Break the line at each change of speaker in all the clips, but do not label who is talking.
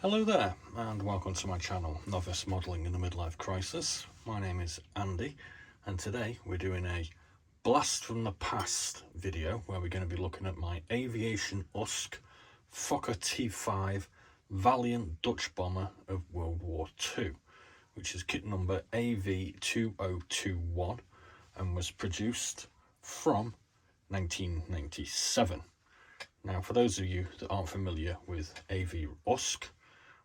Hello there and welcome to my channel, Novice Modelling in the Midlife Crisis. My name is Andy and today we're doing a blast from the past video where we're going to be looking at my Aviation USC Fokker T.V Valiant Dutch bomber of World War II, which is kit number AV-2021 and was produced from 1997. Now, for those of you that aren't familiar with AV USC,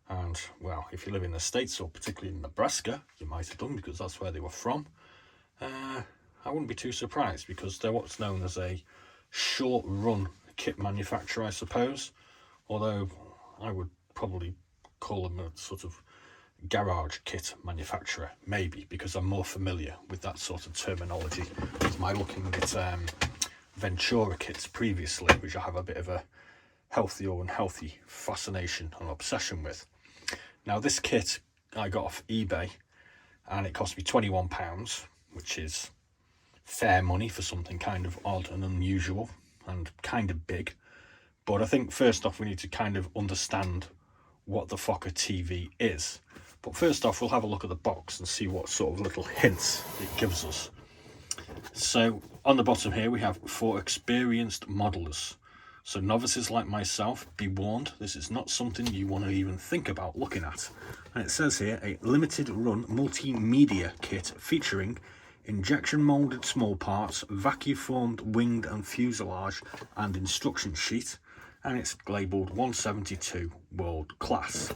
and well, if you live in the States or particularly in Nebraska, you might have done because that's where they were from, I wouldn't be too surprised because they're what's known as a short run kit manufacturer, I suppose, although I would probably call them a sort of garage kit manufacturer, maybe, because I'm more familiar with that sort of terminology with my looking at Ventura kits previously, which I have a bit of a healthy or unhealthy fascination and obsession with. Now, this kit I got off eBay and it cost me £21, which is fair money for something kind of odd and unusual and kind of big. But I think first off we need to kind of understand what the Fokker T.V is. But first off, we'll have a look at the box and see what sort of little hints it gives us. So on the bottom here we have for experienced modelers. So novices like myself, be warned, this is not something you want to even think about looking at. And it says here, a limited run multimedia kit featuring injection molded small parts, vacuum formed wing and fuselage and instruction sheet. And it's labelled 172 world class.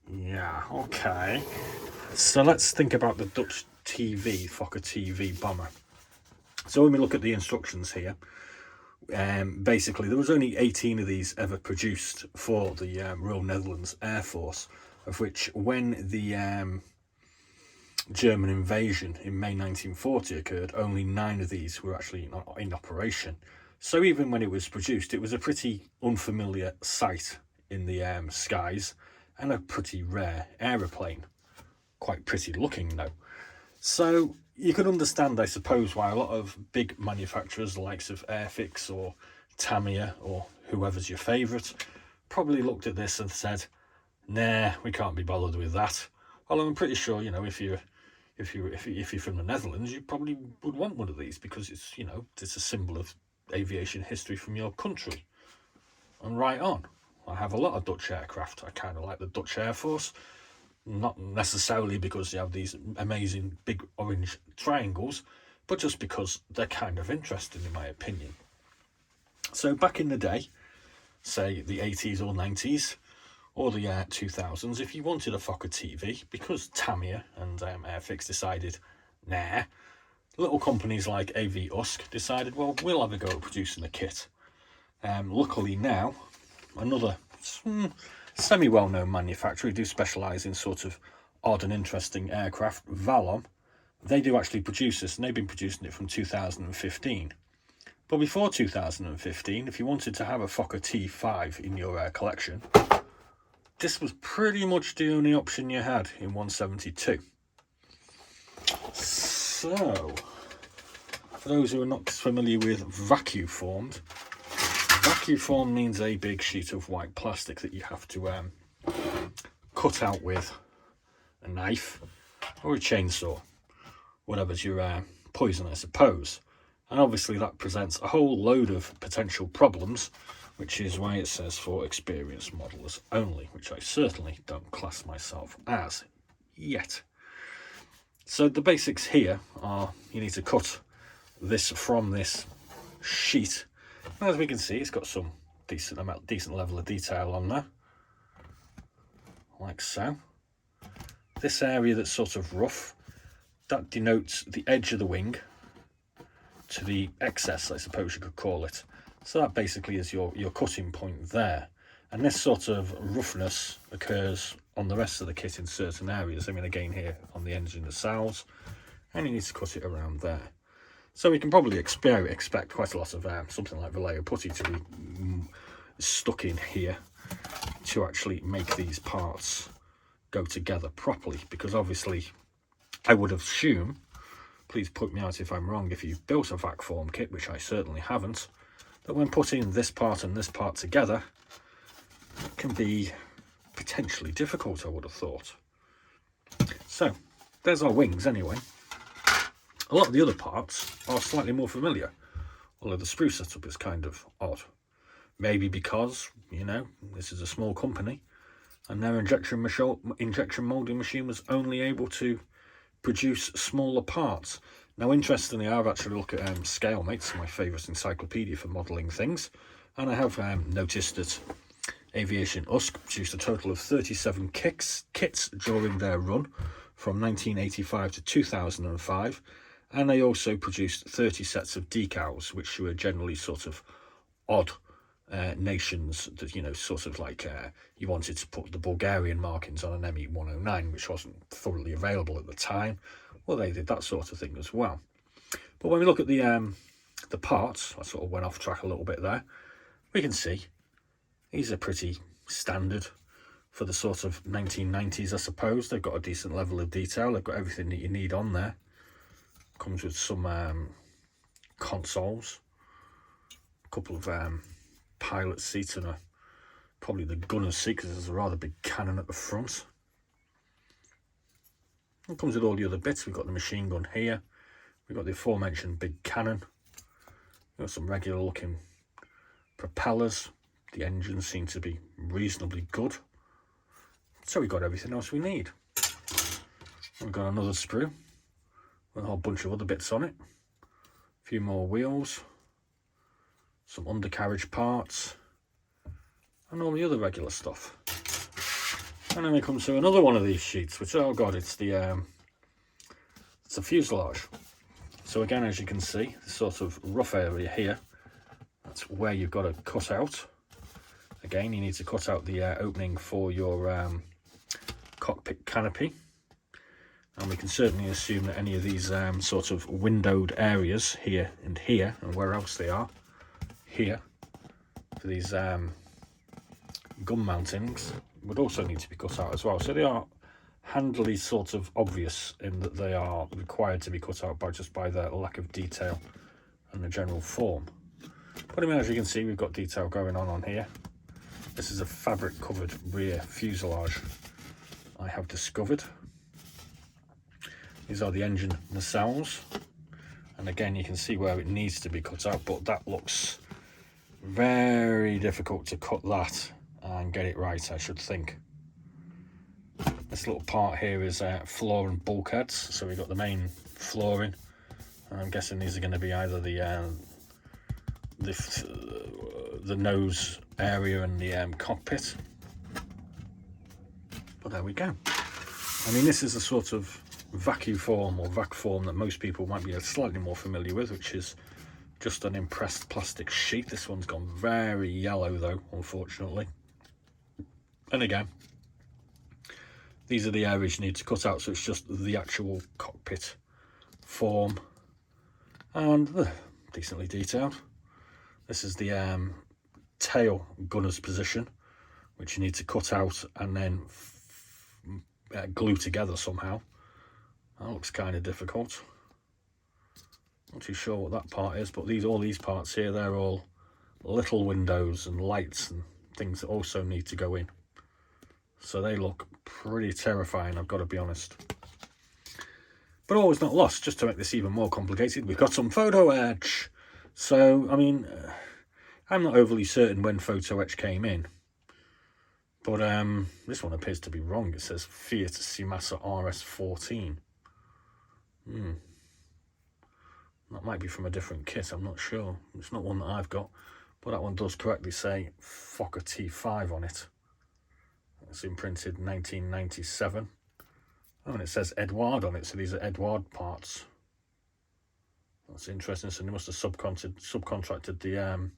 Yeah, okay. So let's think about the Dutch T.V, Fokker T.V bomber. So when we look at the instructions here, basically there was only 18 of these ever produced for the Royal Netherlands Air Force, of which when the German invasion in May 1940 occurred, only 9 of these were actually in operation. So even when it was produced, it was a pretty unfamiliar sight in the skies and a pretty rare aeroplane. Quite pretty looking though. So you could understand, I suppose, why a lot of big manufacturers, the likes of Airfix or Tamiya or whoever's your favourite, probably looked at this and said, nah, we can't be bothered with that. Although I'm pretty sure, you know, if you're from the Netherlands, you probably would want one of these because it's, you know, it's a symbol of aviation history from your country. And right on. I have a lot of Dutch aircraft. I kind of like the Dutch Air Force. Not necessarily because they have these amazing big orange triangles, but just because they're kind of interesting in my opinion. So back in the day, say the 80s or 90s or the 2000s, if you wanted a Fokker T.V, because Tamiya and Airfix decided, nah, little companies like AV USC decided, well, we'll have a go at producing the kit. Luckily now, another semi-well-known manufacturer who do specialise in sort of odd and interesting aircraft, Valom, they do actually produce this, and they've been producing it from 2015. But before 2015, if you wanted to have a Fokker T.V in your collection, this was pretty much the only option you had in 172. So, for those who are not familiar with vacuum formed means a big sheet of white plastic that you have to cut out with a knife or a chainsaw, whatever's your poison, I suppose. And obviously that presents a whole load of potential problems, which is why it says for experienced modelers only, which I certainly don't class myself as yet. So the basics here are you need to cut this from this sheet. And as we can see, it's got some decent level of detail on there, like so. This area that's sort of rough, that denotes the edge of the wing to the excess, I suppose you could call it. So that basically is your cutting point there. And this sort of roughness occurs on the rest of the kit in certain areas. I mean, again here on the engine, the nacelles, and you need to cut it around there. So we can probably expect quite a lot of something like Vallejo putty to be stuck in here to actually make these parts go together properly, because obviously I would assume, please put me out if I'm wrong, if you've built a vac form kit, which I certainly haven't, that when putting this part and this part together, it can be potentially difficult, I would have thought. So there's our wings anyway. A lot of the other parts are slightly more familiar, although the sprue setup is kind of odd. Maybe because, you know, this is a small company and their injection molding machine was only able to produce smaller parts. Now, interestingly, I've actually looked at ScaleMates, my favourite encyclopedia for modelling things, and I have noticed that Aviation USC produced a total of 37 kits during their run from 1985 to 2005, and they also produced 30 sets of decals, which were generally sort of odd nations that, you know, sort of like you wanted to put the Bulgarian markings on an ME-109, which wasn't thoroughly available at the time. Well, they did that sort of thing as well. But when we look at the parts, I sort of went off track a little bit there. We can see these are pretty standard for the sort of 1990s, I suppose. They've got a decent level of detail. They've got everything that you need on there. Comes with some consoles, a couple of pilot seats, and probably the gunner's seat because there's a rather big cannon at the front. It comes with all the other bits. We've got the machine gun here. We've got the aforementioned big cannon. We've got some regular looking propellers. The engines seem to be reasonably good. So we've got everything else we need. We've got another sprue with a whole bunch of other bits on it. A few more wheels. Some undercarriage parts. And all the other regular stuff. And then we come to another one of these sheets, which, oh god, it's the fuselage. So again, as you can see, the sort of rough area here, that's where you've got to cut out. Again, you need to cut out the opening for your cockpit canopy. And we can certainly assume that any of these sort of windowed areas here, and where else they are, here, for these gun mountings, would also need to be cut out as well. So they are handily sort of obvious in that they are required to be cut out by their lack of detail and the general form. But I mean, as you can see, we've got detail going on here. This is a fabric covered rear fuselage I have discovered. These are the engine nacelles, and again you can see where it needs to be cut out, but that looks very difficult to cut that and get it right, I should think. This little part here is floor and bulkheads, so we've got the main flooring, and I'm guessing these are going to be either the nose area and the cockpit. But there we go. I mean, this is a sort of vacuum form or vac form that most people might be slightly more familiar with, which is just an impressed plastic sheet. This one's gone very yellow though, unfortunately. And again, these are the areas you need to cut out, so it's just the actual cockpit form, and decently detailed. This is the tail gunner's position, which you need to cut out and then glue together somehow. That looks kind of difficult. Not too sure what that part is, but all these parts here, they're all little windows and lights and things that also need to go in. So they look pretty terrifying, I've got to be honest. But all is not lost. Just to make this even more complicated, we've got some Photo-etched. So, I mean, I'm not overly certain when Photo-etched came in. But this one appears to be wrong. It says Fiat Cimasa RS14. That might be from a different kit, I'm not sure. It's not one that I've got. But that one does correctly say Fokker T.V on it. It's imprinted 1997. Oh, and it says Edouard on it, so these are Edouard parts. That's interesting. So they must have subcontracted the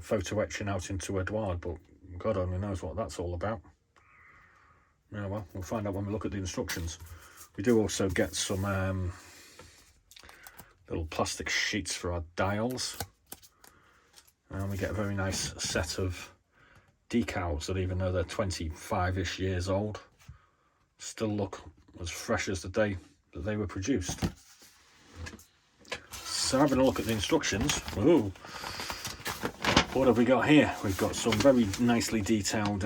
photo etching out into Edouard, but God only knows what that's all about. Yeah, well, we'll find out when we look at the instructions. We do also get some little plastic sheets for our dials, and we get a very nice set of decals that, even though they're 25-ish years old, still look as fresh as the day that they were produced. So having a look at the instructions, ooh, What have we got here? We've got some very nicely detailed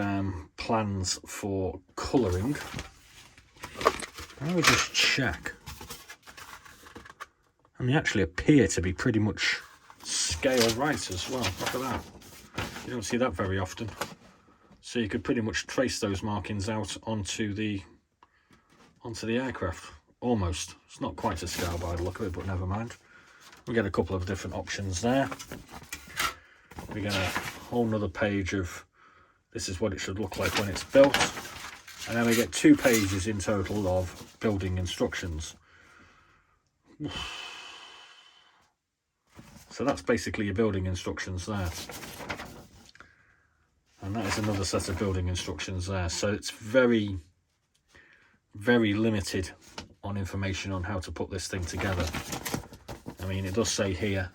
plans for colouring. Let me just check. And they actually appear to be pretty much scale right as well. Look at that. You don't see that very often. So you could pretty much trace those markings out onto the aircraft. Almost. It's not quite a scale by the look of it, but never mind. We get a couple of different options there. We get a whole nother page of this is what it should look like when it's built. And then we get 2 pages in total of building instructions. So that's basically your building instructions there. And that is another set of building instructions there. So it's very, very limited on information on how to put this thing together. I mean, it does say here,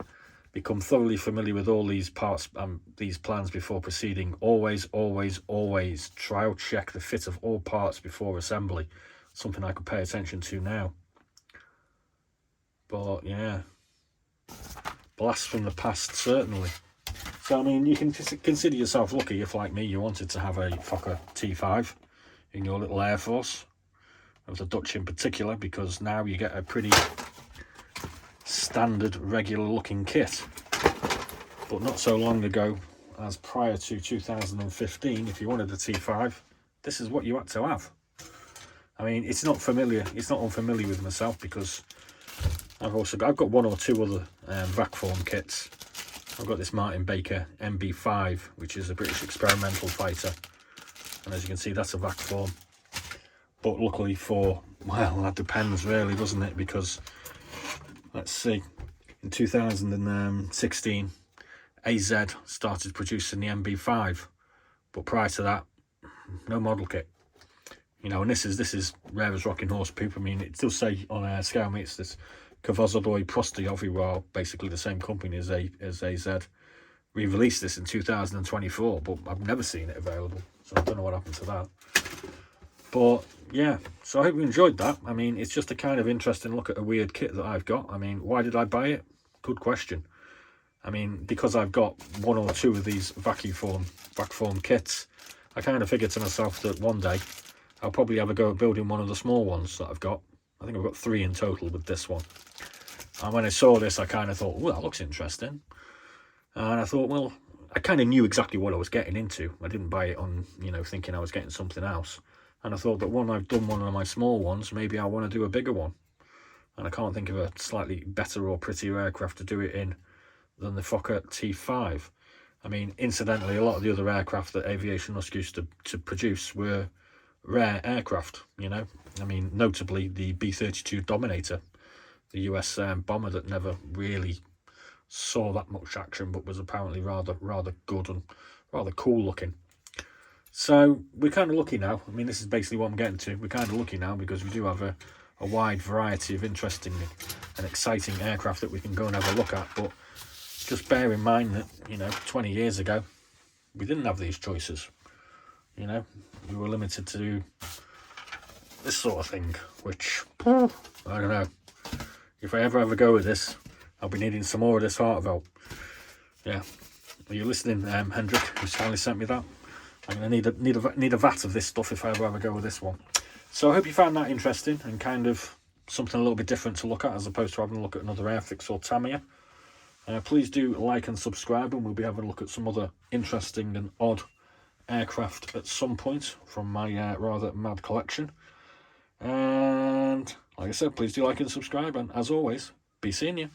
become thoroughly familiar with all these parts and these plans before proceeding. Always, always, always trial check the fit of all parts before assembly. Something I could pay attention to now. But yeah, blast from the past, certainly. So I mean, you can consider yourself lucky if, like me, you wanted to have a Fokker T.V in your little Air Force, of the Dutch in particular, because now you get a pretty standard, regular looking kit. But not so long ago, as prior to 2015, if you wanted a T.V, this is what you had to have. I mean, it's not unfamiliar with myself, because I've got 1 or 2 other vac form kits. I've got this Martin Baker MB5, which is a British experimental fighter, and as you can see, that's a vac form. But luckily for, well, that depends really, doesn't it? Because let's see, in 2016, AZ started producing the MB5, but prior to that, no model kit. You know, and this is rare as rocking horse poop. I mean, it does say on scale meets this Kavazodoi Prostoyovi, well, basically the same company as AZ. Re-released this in 2024, but I've never seen it available, so I don't know what happened to that. But yeah, so I hope you enjoyed that. I mean, it's just a kind of interesting look at a weird kit that I've got. I mean, why did I buy it? Good question. I mean, because I've got 1 or 2 of these vac form kits, I kind of figured to myself that one day I'll probably have a go at building one of the small ones that I've got. I think I've got 3 in total with this one. And when I saw this, I kind of thought, well, that looks interesting. And I thought, well, I kind of knew exactly what I was getting into. I didn't buy it on, you know, thinking I was getting something else. And I thought that when I've done one of my small ones, maybe I want to do a bigger one. And I can't think of a slightly better or prettier aircraft to do it in than the Fokker T.V. I mean, incidentally, a lot of the other aircraft that Aviation used to produce were rare aircraft, you know. I mean, notably the B-32 Dominator, the US bomber that never really saw that much action, but was apparently rather good and rather cool looking. So we're kind of lucky now. I mean, this is basically what I'm getting to. We're kind of lucky now because we do have a wide variety of interesting and exciting aircraft that we can go and have a look at. But just bear in mind that, you know, 20 years ago, we didn't have these choices. You know, we were limited to this sort of thing, which, I don't know. If I ever go with this, I'll be needing some more of this Hartwell. Yeah. Are you listening, Hendrik, who's kindly sent me that? I'm going to need a vat of this stuff if I ever go with this one. So I hope you found that interesting and kind of something a little bit different to look at, as opposed to having a look at another Airfix or Tamiya. Please do like and subscribe, and we'll be having a look at some other interesting and odd aircraft at some point from my rather mad collection. And like I said, please do like and subscribe, and as always, be seeing you.